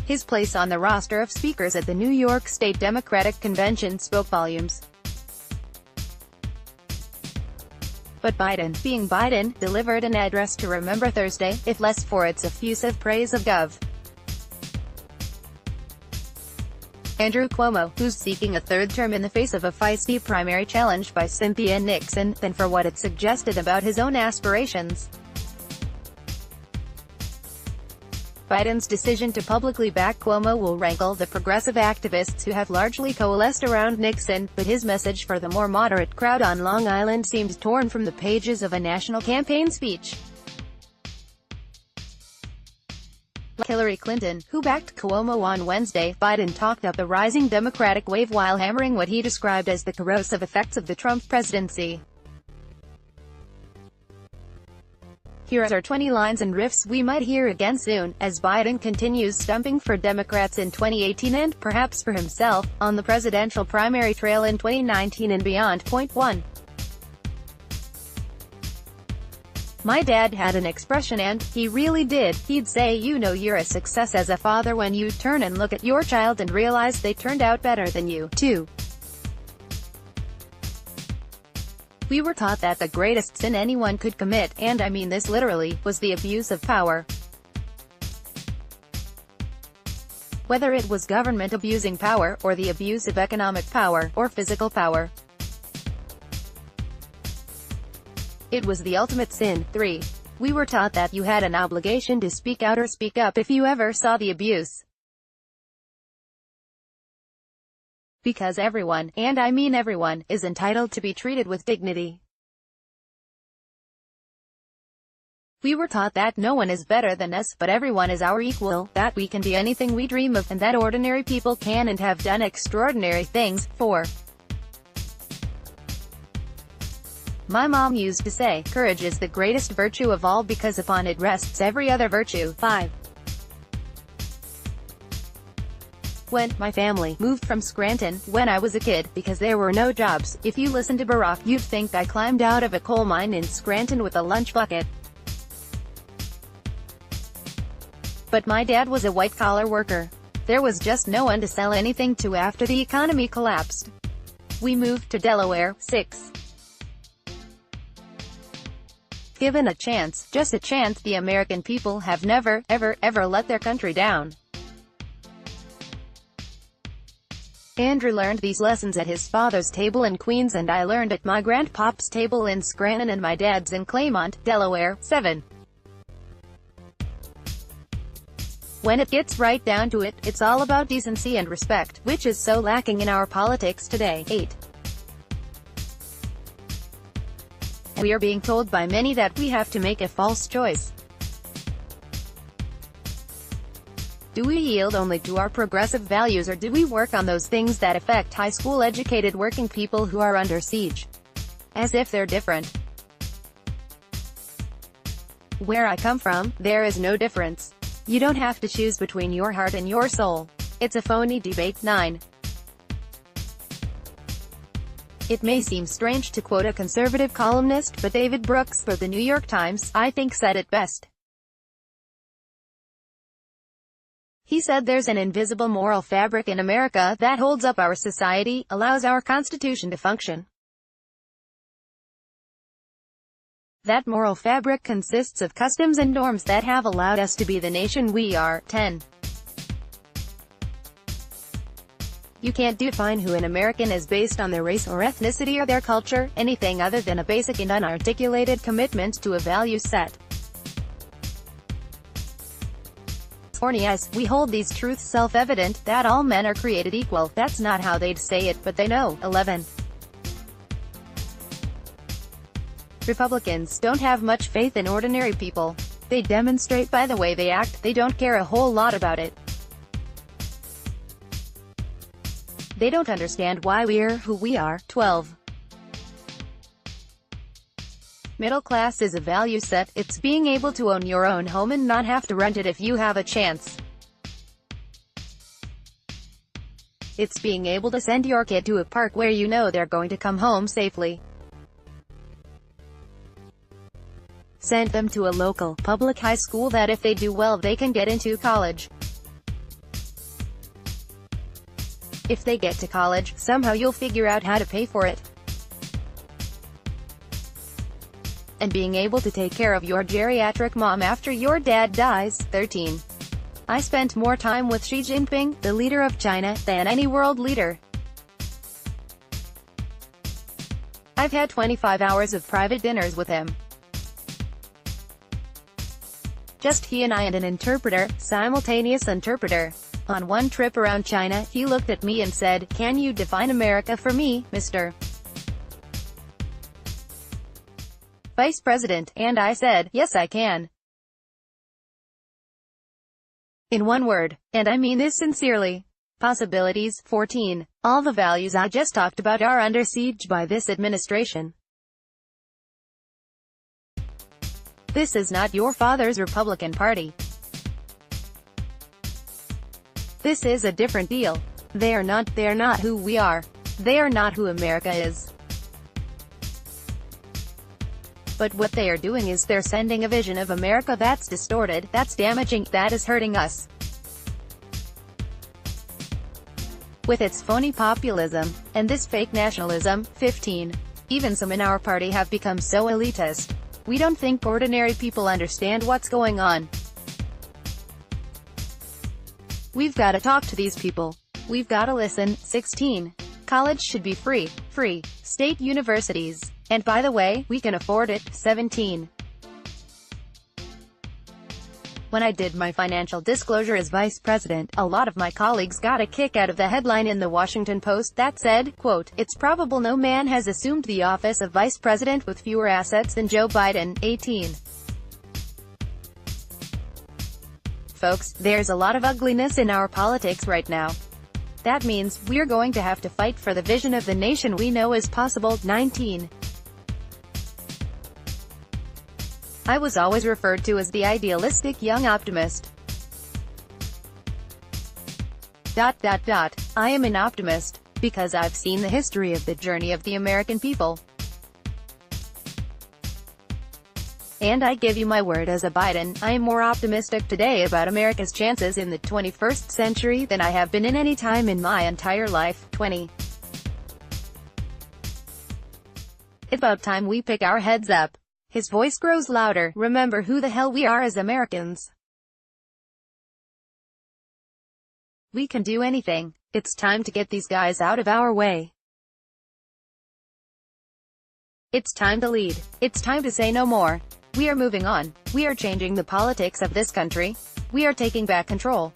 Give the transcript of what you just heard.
His place on the roster of speakers at the New York State Democratic Convention spoke volumes. But Biden, being Biden, delivered an address to remember Thursday, if less for its effusive praise of Gov. Andrew Cuomo, who's seeking a third term in the face of a feisty primary challenge by Cynthia Nixon, than for what it suggested about his own aspirations. Biden's decision to publicly back Cuomo will rankle the progressive activists who have largely coalesced around Nixon, but his message for the more moderate crowd on Long Island seems torn from the pages of a national campaign speech. Like Hillary Clinton, who backed Cuomo on Wednesday, Biden talked up the rising Democratic wave while hammering what he described as the corrosive effects of the Trump presidency. Here are 20 lines and riffs we might hear again soon, as Biden continues stumping for Democrats in 2018 and, perhaps for himself, on the presidential primary trail in 2019 and beyond. Point 1. My dad had an expression, and he really did. He'd say, you know you're a success as a father when you turn and look at your child and realize they turned out better than you. 2. We were taught that the greatest sin anyone could commit, and I mean this literally, was the abuse of power. Whether it was government abusing power, or the abuse of economic power, or physical power. It was the ultimate sin. 3. We were taught that you had an obligation to speak out or speak up if you ever saw the abuse. Because everyone, and I mean everyone, is entitled to be treated with dignity. We were taught that no one is better than us, but everyone is our equal, that we can be anything we dream of, and that ordinary people can and have done extraordinary things. 4. My mom used to say, courage is the greatest virtue of all because upon it rests every other virtue. 5. When my family moved from Scranton, when I was a kid, because there were no jobs, if you listen to Barack, you'd think I climbed out of a coal mine in Scranton with a lunch bucket. But my dad was a white-collar worker. There was just no one to sell anything to after the economy collapsed. We moved to Delaware. 6. Given a chance, just a chance, the American people have never, ever, ever let their country down. Andrew learned these lessons at his father's table in Queens, and I learned at my grandpop's table in Scranton and my dad's in Claymont, Delaware. 7. When it gets right down to it, it's all about decency and respect, which is so lacking in our politics today. 8. We are being told by many that we have to make a false choice. Do we yield only to our progressive values, or do we work on those things that affect high school educated working people who are under siege? As if they're different. Where I come from, there is no difference. You don't have to choose between your heart and your soul. It's a phony debate. 9. It may seem strange to quote a conservative columnist, but David Brooks for the New York Times, I think, said it best. He said there's an invisible moral fabric in America that holds up our society, allows our Constitution to function. That moral fabric consists of customs and norms that have allowed us to be the nation we are. 10. You can't define who an American is based on their race or ethnicity or their culture, anything other than a basic and unarticulated commitment to a value set. Corny as we hold these truths self-evident, that all men are created equal. That's not how they'd say it, but they know. 11. Republicans don't have much faith in ordinary people. They demonstrate by the way they act. They don't care a whole lot about it. They don't understand why we're who we are. 12. Middle class is a value set. It's being able to own your own home and not have to rent it if you have a chance. It's being able to send your kid to a park where you know they're going to come home safely. Send them to a local, public high school that if they do well they can get into college. If they get to college, somehow you'll figure out how to pay for it. And being able to take care of your geriatric mom after your dad dies. 13. I spent more time with Xi Jinping, the leader of China, than any world leader. I've had 25 hours of private dinners with him. Just he and I and an interpreter, simultaneous interpreter. On one trip around China, he looked at me and said, "Can you define America for me, Mr. Vice President?" And I said, "Yes, I can. In one word, and I mean this sincerely. Possibilities." 14. All the values I just talked about are under siege by this administration. This is not your father's Republican Party. This is a different deal. They're not who we are. They are not who America is. But what they are doing is they're sending a vision of America that's distorted, that's damaging, that is hurting us. With its phony populism, and this fake nationalism. 15. Even some in our party have become so elitist. We don't think ordinary people understand what's going on. We've got to talk to these people. We've got to listen. 16. College should be free. Free. State universities. And by the way, we can afford it. 17. When I did my financial disclosure as vice president, a lot of my colleagues got a kick out of the headline in the Washington Post that said, quote, "It's probable no man has assumed the office of vice president with fewer assets than Joe Biden." 18. Folks, there's a lot of ugliness in our politics right now. That means we're going to have to fight for the vision of the nation we know is possible. 19. I was always referred to as the idealistic young optimist. I am an optimist, because I've seen the history of the journey of the American people. And I give you my word as a Biden, I am more optimistic today about America's chances in the 21st century than I have been in any time in my entire life. 20. It's about time we pick our heads up. His voice grows louder. Remember who the hell we are as Americans. We can do anything. It's time to get these guys out of our way. It's time to lead. It's time to say no more. We are moving on. We are changing the politics of this country. We are taking back control.